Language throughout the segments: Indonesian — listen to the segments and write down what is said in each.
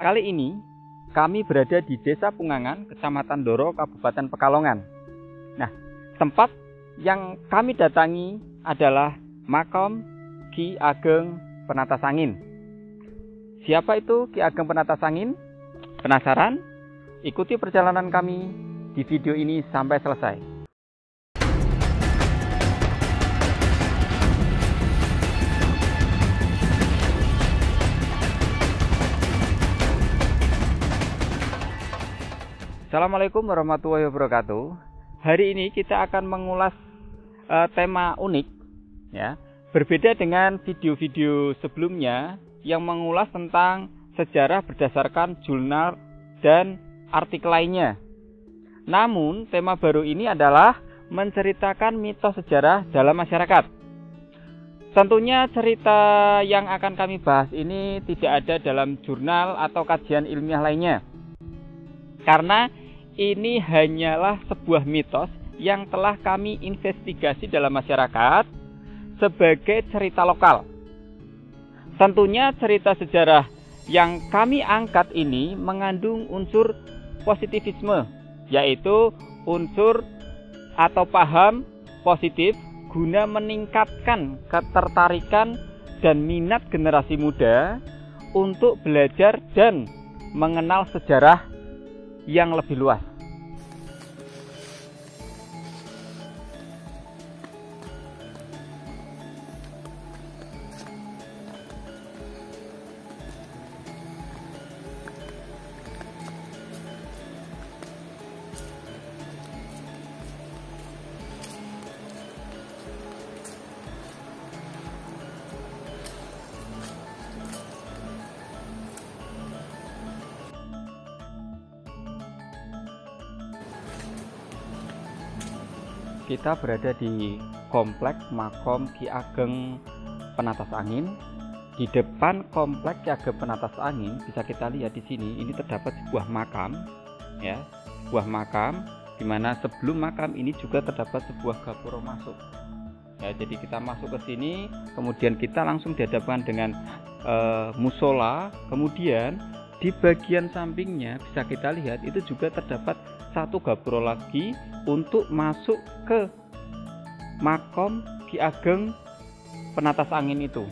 Kali ini kami berada di Desa Pungangan, Kecamatan Doro, Kabupaten Pekalongan. Nah, tempat yang kami datangi adalah makam Ki Ageng Penatasangin. Siapa itu Ki Ageng Penatasangin? Penasaran? Ikuti perjalanan kami di video ini sampai selesai. Assalamualaikum warahmatullahi wabarakatuh. Hari ini kita akan mengulas tema unik, ya. Berbeda dengan video-video sebelumnya yang mengulas tentang sejarah berdasarkan jurnal dan artikel lainnya. Namun, tema baru ini adalah menceritakan mitos sejarah dalam masyarakat. Tentunya cerita yang akan kami bahas ini tidak ada dalam jurnal atau kajian ilmiah lainnya. Karena ini hanyalah sebuah mitos yang telah kami investigasi dalam masyarakat sebagai cerita lokal. Tentunya cerita sejarah yang kami angkat ini mengandung unsur positivisme, yaitu unsur atau paham positif guna meningkatkan ketertarikan dan minat generasi muda untuk belajar dan mengenal sejarah yang lebih luas. Kita berada di komplek makam Ki Ageng Penatasangin. Di depan komplek Ki Ageng Penatasangin bisa kita lihat di sini. Ini terdapat sebuah makam, ya, sebuah makam di mana sebelum makam ini juga terdapat sebuah gapura masuk. Ya, jadi kita masuk ke sini, kemudian kita langsung dihadapkan dengan musola. Kemudian di bagian sampingnya bisa kita lihat itu juga terdapat satu gapura lagi untuk masuk ke makam Ki Ageng Penatasangin itu.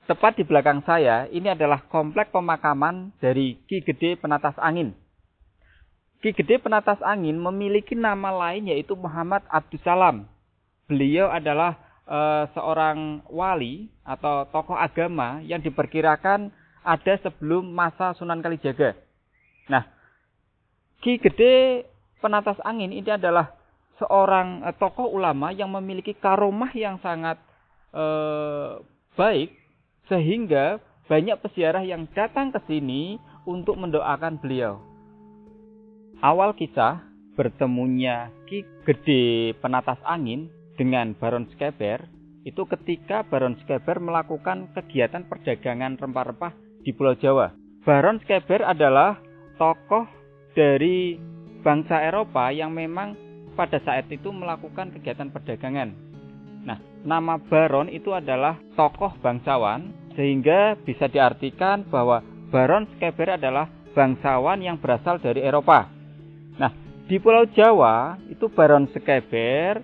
Tepat di belakang saya, ini adalah komplek pemakaman dari Ki Gede Penatasangin. Ki Gede Penatasangin memiliki nama lain yaitu Muhammad Abdussalam. Beliau adalah seorang wali atau tokoh agama yang diperkirakan ada sebelum masa Sunan Kalijaga. Nah, Ki Gede Penatasangin ini adalah seorang tokoh ulama yang memiliki karomah yang sangat baik, sehingga banyak peziarah yang datang ke sini untuk mendoakan beliau. Awal kisah bertemunya Ki Gede Penatasangin dengan Baron Skeber itu ketika Baron Skeber melakukan kegiatan perdagangan rempah-rempah di Pulau Jawa. Baron Skeber adalah tokoh dari bangsa Eropa yang memang pada saat itu melakukan kegiatan perdagangan. Nah, nama Baron itu adalah tokoh bangsawan, sehingga bisa diartikan bahwa Baron Skeber adalah bangsawan yang berasal dari Eropa. Nah, Di Pulau Jawa itu Baron Skeber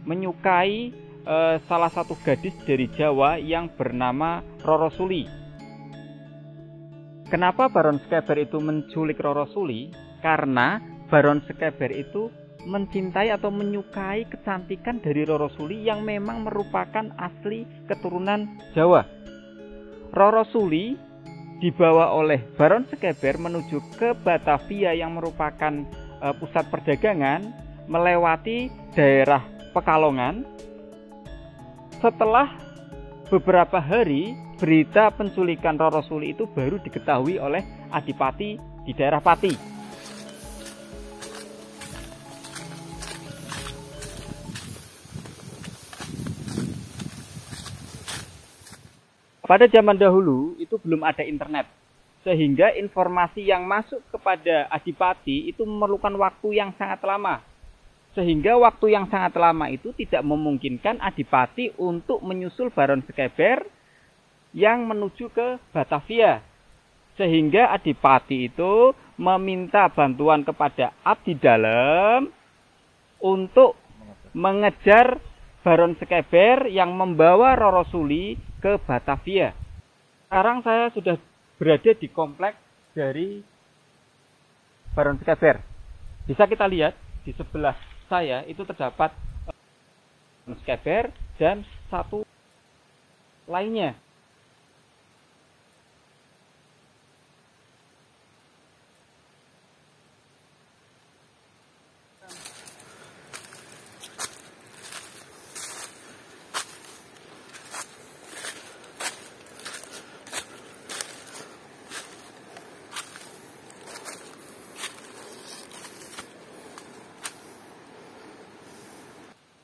menyukai salah satu gadis dari Jawa yang bernama Roro Suli. Kenapa Baron Skeber itu menculik Roro Suli? Karena Baron Skeber itu mencintai atau menyukai kecantikan dari Roro Suli yang memang merupakan asli keturunan Jawa. Roro Suli dibawa oleh Baron Skeber menuju ke Batavia yang merupakan pusat perdagangan, melewati daerah Pekalongan. Setelah beberapa hari, berita penculikan Roro Suli itu baru diketahui oleh Adipati di daerah Pati. Pada zaman dahulu itu belum ada internet, sehingga informasi yang masuk kepada Adipati itu memerlukan waktu yang sangat lama. Sehingga waktu yang sangat lama itu tidak memungkinkan Adipati untuk menyusul Baron Skeber yang menuju ke Batavia. Sehingga Adipati itu meminta bantuan kepada Abdi Dalem untuk mengejar Baron Skeber yang membawa Roro Suli ke Batavia. Sekarang saya sudah berada di kompleks dari Baron Skeber. Bisa kita lihat di sebelah saya itu terdapat Skeber dan satu lainnya.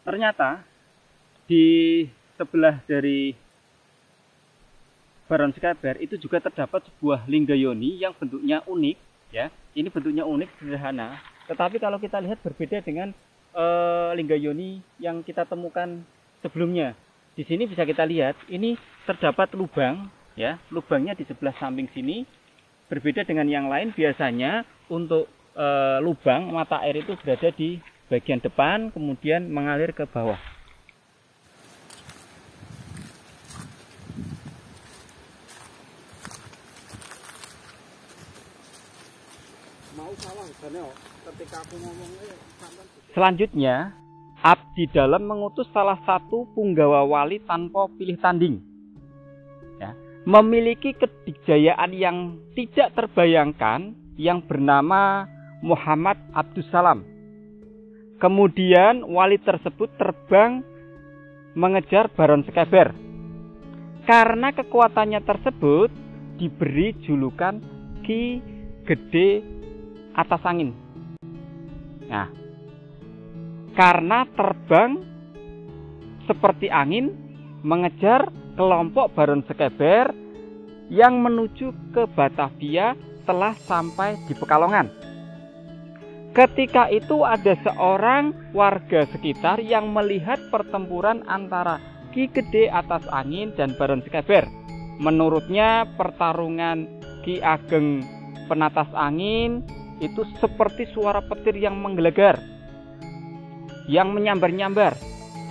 Ternyata di sebelah dari Baron Skeber itu juga terdapat sebuah linggayoni yang bentuknya unik, ya. Ini bentuknya unik, sederhana. Tetapi kalau kita lihat berbeda dengan linggayoni yang kita temukan sebelumnya. Di sini bisa kita lihat, ini terdapat lubang, ya. Lubangnya di sebelah samping sini. Berbeda dengan yang lain, biasanya untuk lubang mata air itu berada di bagian depan, kemudian mengalir ke bawah. Selanjutnya, Abdi Dalem mengutus salah satu punggawa wali tanpa pilih tanding, ya, memiliki kedikjayaan yang tidak terbayangkan yang bernama Muhammad Abdussalam. Kemudian wali tersebut terbang mengejar Baron Skeber. Karena kekuatannya tersebut diberi julukan Ki Gede Atas Angin. Nah, karena terbang seperti angin mengejar kelompok Baron Skeber yang menuju ke Batavia telah sampai di Pekalongan. Ketika itu ada seorang warga sekitar yang melihat pertempuran antara Ki Gede Atas Angin dan Baron Skeber. Menurutnya pertarungan Ki Ageng Penatas Angin itu seperti suara petir yang menggelegar, yang menyambar-nyambar.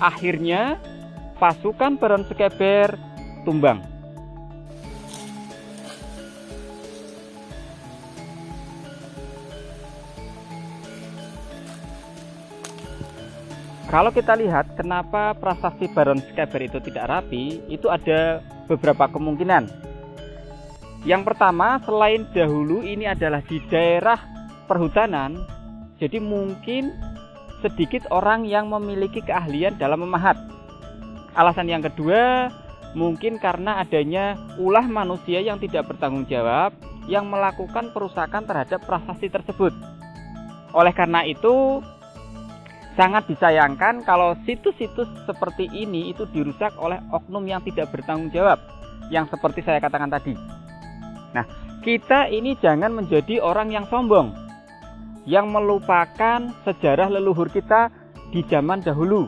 Akhirnya pasukan Baron Skeber tumbang. Kalau kita lihat kenapa prasasti Baron Skeber itu tidak rapi, itu ada beberapa kemungkinan. Yang pertama, selain dahulu ini adalah di daerah perhutanan, jadi mungkin sedikit orang yang memiliki keahlian dalam memahat. Alasan yang kedua, mungkin karena adanya ulah manusia yang tidak bertanggung jawab yang melakukan perusakan terhadap prasasti tersebut. Oleh karena itu, sangat disayangkan kalau situs-situs seperti ini itu dirusak oleh oknum yang tidak bertanggung jawab, yang seperti saya katakan tadi. Nah, kita ini jangan menjadi orang yang sombong, yang melupakan sejarah leluhur kita di zaman dahulu.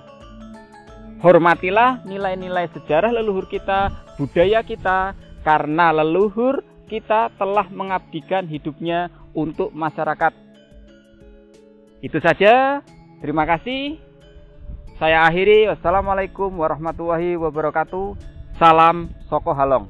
Hormatilah nilai-nilai sejarah leluhur kita, budaya kita, karena leluhur kita telah mengabdikan hidupnya untuk masyarakat. Itu saja. Terima kasih. Saya akhiri. Wassalamualaikum warahmatullahi wabarakatuh. Salam Soko Halong.